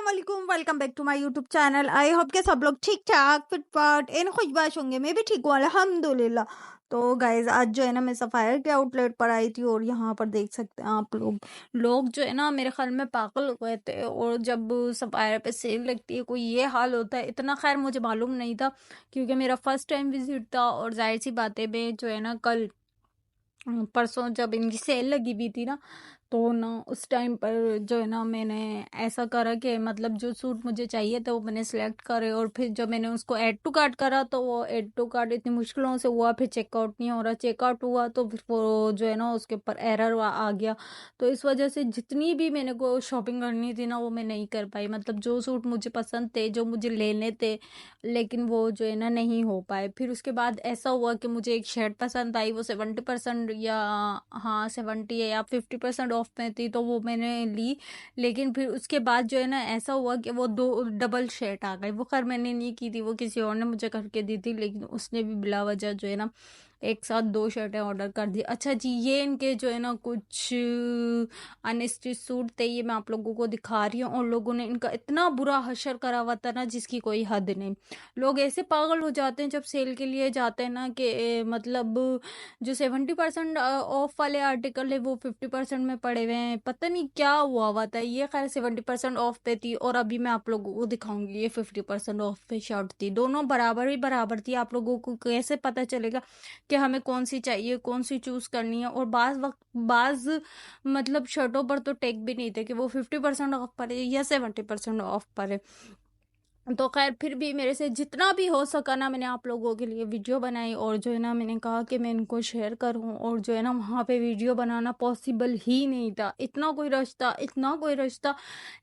वालेकुम, welcome back to my YouTube channel. I hope के सब लोग ठीक ठाक फिटफाट इन खुशबाश होंगे। मैं भी ठीक हूँ अल्हम्दुलिल्लाह। तो गाइज आज जो है ना मैं सफ़ायर के आउटलेट पर आई थी और यहाँ पर देख सकते हैं आप लोग जो है ना मेरे ख्याल में पागल हो गए थे। और जब सफ़ायर पे सेल लगती है कोई ये हाल होता है, इतना खैर मुझे मालूम नहीं था क्योंकि मेरा फर्स्ट टाइम विजिट था। और जाहिर सी बातें में जो है ना कल परसों जब इनकी सेल लगी हुई थी ना, तो ना उस टाइम पर जो है ना मैंने ऐसा करा कि मतलब जो सूट मुझे चाहिए था वो मैंने सेलेक्ट करे। और फिर जब मैंने उसको ऐड टू कार्ट करा तो वो ऐड टू कार्ट इतनी मुश्किलों से हुआ, फिर चेकआउट नहीं हो रहा। चेकआउट हुआ तो फिर वो जो है ना उसके ऊपर एरर आ गया। तो इस वजह से जितनी भी मैंने को शॉपिंग करनी थी ना वो मैं नहीं कर पाई। मतलब जो सूट मुझे पसंद थे, जो मुझे लेने थे, लेकिन वो जो है ना नहीं हो पाए। फिर उसके बाद ऐसा हुआ कि मुझे एक शर्ट पसंद आई, वो 70% या हाँ 70 या 50% ऑफ में थी, तो वो मैंने ली। लेकिन फिर उसके बाद जो है ना ऐसा हुआ कि वो दो डबल शर्ट आ गई। वो खैर मैंने नहीं की थी, वो किसी और ने मुझे करके दी थी, लेकिन उसने भी बिला वजह जो है ना एक साथ दो शर्टें ऑर्डर कर दी। अच्छा जी, ये इनके जो है ना कुछ अनस्टिच सूट थे, ये मैं आप लोगों को दिखा रही हूँ। और लोगों ने इनका इतना बुरा हशर करा हुआ था ना जिसकी कोई हद नहीं। लोग ऐसे पागल हो जाते हैं जब सेल के लिए जाते हैं ना कि मतलब जो 70% ऑफ वाले आर्टिकल है वो 50% में पड़े हुए हैं। पता नहीं क्या हुआ था। ये खैर 70% ऑफ पे थी और अभी मैं आप लोगों को दिखाऊंगी ये 50% ऑफ पे शर्ट थी। दोनों बराबर ही बराबर थी। आप लोगों को कैसे पता चलेगा कि हमें कौन सी चाहिए, कौन सी चूज करनी है। और बाज मतलब शर्टों पर तो टैग भी नहीं थे कि वो 50% ऑफ पर है या 70% ऑफ पर है। तो खैर फिर भी मेरे से जितना भी हो सका ना मैंने आप लोगों के लिए वीडियो बनाई। और जो है ना मैंने कहा कि मैं इनको शेयर करूं। और जो है ना वहाँ पे वीडियो बनाना पॉसिबल ही नहीं था। इतना कोई रश था, इतना कोई रश था,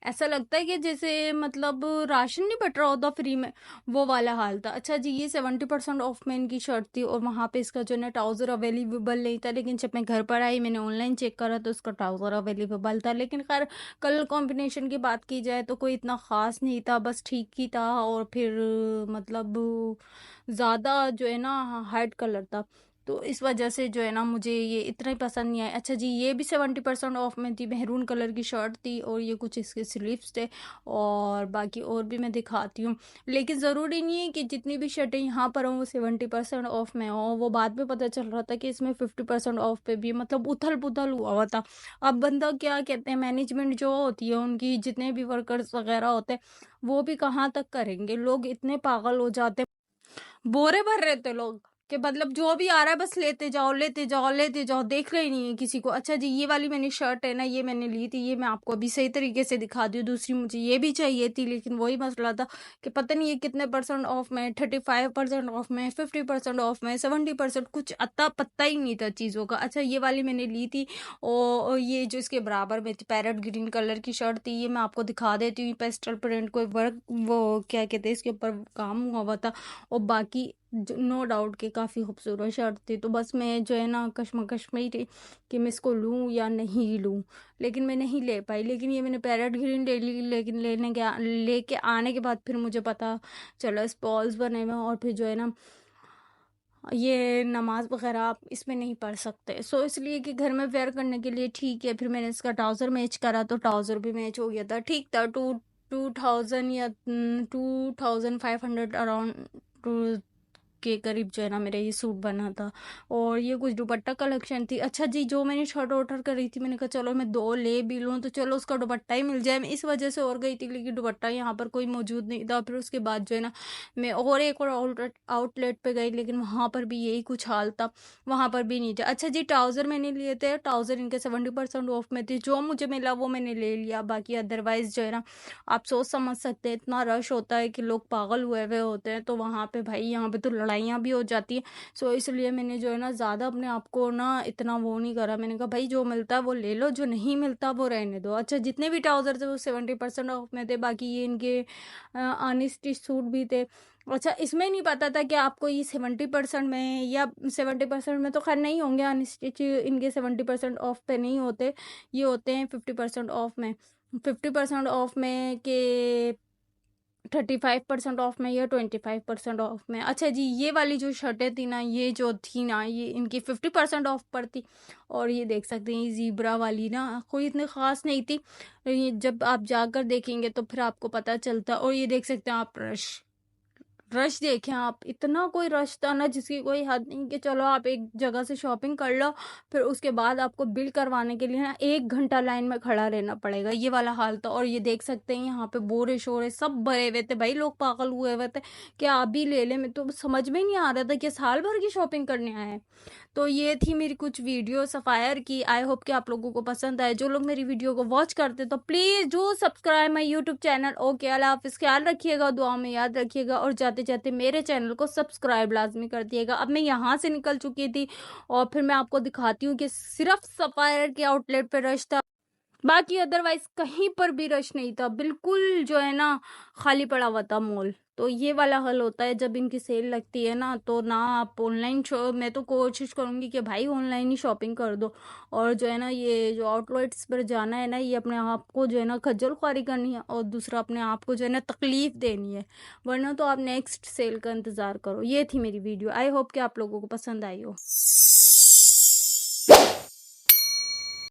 ऐसा लगता है कि जैसे मतलब राशन नहीं बट रहा होता फ्री में, वो वाला हाल था। अच्छा जी, ये 70% ऑफ में इनकी शर्ट थी और वहाँ पे इसका जो है ना ट्राउज़र अवेलेबल नहीं था। लेकिन जब मैं घर पर आई मैंने ऑनलाइन चेक करा तो उसका ट्राउज़र अवेलेबल था। लेकिन खैर कलर कॉम्बिनेशन की बात की जाए तो कोई इतना ख़ास नहीं था, बस ठीक ही था। और फिर मतलब ज़्यादा जो है ना हाइट कलर था, तो इस वजह से जो है ना मुझे ये इतना ही पसंद नहीं आया। अच्छा जी, ये भी 70% ऑफ में थी, मेहरून कलर की शर्ट थी और ये कुछ इसके स्लीव्स थे। और बाकी और भी मैं दिखाती हूँ। लेकिन ज़रूरी नहीं है कि जितनी भी शर्टें यहाँ पर हों वो 70% ऑफ में हो। वो बाद में पता चल रहा था कि इसमें 50% ऑफ पे भी, मतलब उथल पुथल हुआ था। अब बंदा क्या कहते हैं, मैनेजमेंट जो होती है उनकी, जितने भी वर्कर्स वगैरह होते हैं वो भी कहाँ तक करेंगे। लोग इतने पागल हो जाते, बोरे भर रहे थे लोग कि मतलब जो भी आ रहा है बस लेते जाओ लेते जाओ लेते जाओ, देख रहे ही नहीं है किसी को। अच्छा जी, ये वाली मैंने शर्ट है ना ये मैंने ली थी, ये मैं आपको अभी सही तरीके से दिखा दी। दूसरी मुझे ये भी चाहिए थी, लेकिन वही मसला था कि पता नहीं ये कितने परसेंट ऑफ में, 35% ऑफ में, 50% ऑफ में, 70%, कुछ अत्ता पत्ता ही नहीं था चीज़ों का। अच्छा, ये वाली मैंने ली थी और ये जो इसके बराबर में थी पैरेट ग्रीन कलर की शर्ट थी, ये मैं आपको दिखा देती हूँ। पेस्टल प्रिंट कोई वर्क वो क्या कहते हैं इसके ऊपर काम हुआ था। और बाकी नो डाउट कि काफ़ी खूबसूरत शर्ट थी। तो बस मैं जो है ना कश्मकश में ही थी कि मैं इसको लूँ या नहीं लूँ, लेकिन मैं नहीं ले पाई। लेकिन ये मैंने पैरेट ग्रीन ले ली, लेकिन लेके आने के बाद फिर मुझे पता चला स्पॉल्स बने हुए हैं और फिर जो है ना ये नमाज वगैरह आप इसमें नहीं पढ़ सकते। सो इसलिए कि घर में वेयर करने के लिए ठीक है। फिर मैंने इसका ट्राउज़र मैच करा तो ट्राउज़र भी मैच हो गया था, ठीक था। 2000 या 2500 अराउंड के करीब जो है ना मेरा ये सूट बना था। और ये कुछ दुपट्टा कलेक्शन थी। अच्छा जी, जो मैंने शर्ट ऑर्डर करी थी मैंने कहा चलो मैं दो ले भी लूँ तो चलो उसका दुपट्टा ही मिल जाए, मैं इस वजह से और गई थी, लेकिन दुपट्टा यहाँ पर कोई मौजूद नहीं था। फिर उसके बाद जो है ना मैं और एक और आउटलेट पे गई, लेकिन वहाँ पर भी यही कुछ हाल था, वहाँ पर भी नहीं था। अच्छा जी, ट्राउज़र मैंने लिए थे, ट्राउज़र इनके 70% ऑफ में थे, जो मुझे मिला वो मैंने ले लिया। बाकी अदरवाइज़ जो है ना आप सोच समझ सकते हैं, इतना रश होता है कि लोग पागल हुए हुए होते हैं। तो वहाँ पे भाई यहाँ पे तो लड़ाइयाँ भी हो जाती हैं। सो इसलिए मैंने जो है ना ज़्यादा अपने आप को ना इतना वो नहीं करा। मैंने कहा भाई जो मिलता है वो ले लो, जो नहीं मिलता वो रहने दो। अच्छा, जितने भी ट्राउज़र थे वो 70% ऑफ में थे। बाकी ये इनके अनस्टिच सूट भी थे। अच्छा, इसमें नहीं पता था कि आपको ये 70% में या 70% में तो खैर नहीं होंगे अनस्टिच, इनके 70% ऑफ पे नहीं होते, ये होते हैं 50% ऑफ में। 50% ऑफ में के 35% ऑफ में या 25% ऑफ में। अच्छा जी, ये वाली जो शर्टें थी ना, ये जो थी ना, ये इनकी 50% ऑफ पर थी। और ये देख सकते हैं, ये ज़ीब्रा वाली ना कोई इतनी ख़ास नहीं थी, ये जब आप जाकर देखेंगे तो फिर आपको पता चलता। और ये देख सकते हैं आप, रश देखें आप, इतना कोई रश था ना जिसकी कोई हद नहीं, कि चलो आप एक जगह से शॉपिंग कर लो, फिर उसके बाद आपको बिल करवाने के लिए ना 1 घंटा लाइन में खड़ा रहना पड़ेगा, ये वाला हाल था। और ये देख सकते हैं यहाँ पे बोरे शोरे सब भरे हुए थे भाई, लोग पागल हुए हुए थे कि आप भी ले लें। मैं तो समझ में नहीं आ रहा था कि साल भर की शॉपिंग करने आए हैं। तो ये थी मेरी कुछ वीडियो सफ़ायर की। आई होप कि आप लोगों को पसंद आए। जो लोग मेरी वीडियो को वॉच करते तो please do subscribe my YouTube channel. Okay, अल्लाह हाफिज़, ख्याल रखिएगा, दुआ में याद रखिएगा, और जाते जाते मेरे चैनल को सब्सक्राइब लाजमी कर दिएगा। अब मैं यहाँ से निकल चुकी थी और फिर मैं आपको दिखाती हूँ कि सिर्फ सफ़ायर के आउटलेट पर रश था, बाकी अदरवाइज कहीं पर भी रश नहीं था, बिल्कुल जो है ना खाली पड़ा हुआ था मॉल। तो ये वाला हल होता है जब इनकी सेल लगती है ना, तो ना आप ऑनलाइन मैं तो कोशिश करूँगी कि भाई ऑनलाइन ही शॉपिंग कर दो। और जो है ना, ये जो आउटलेट्स पर जाना है ना, ये अपने आप को जो है ना खज्जल ख्वारी करनी है, और दूसरा अपने आप को जो है ना तकलीफ देनी है, वरना तो आप नेक्स्ट सेल का इंतज़ार करो। ये थी मेरी वीडियो, आई होप कि आप लोगों को पसंद आई हो।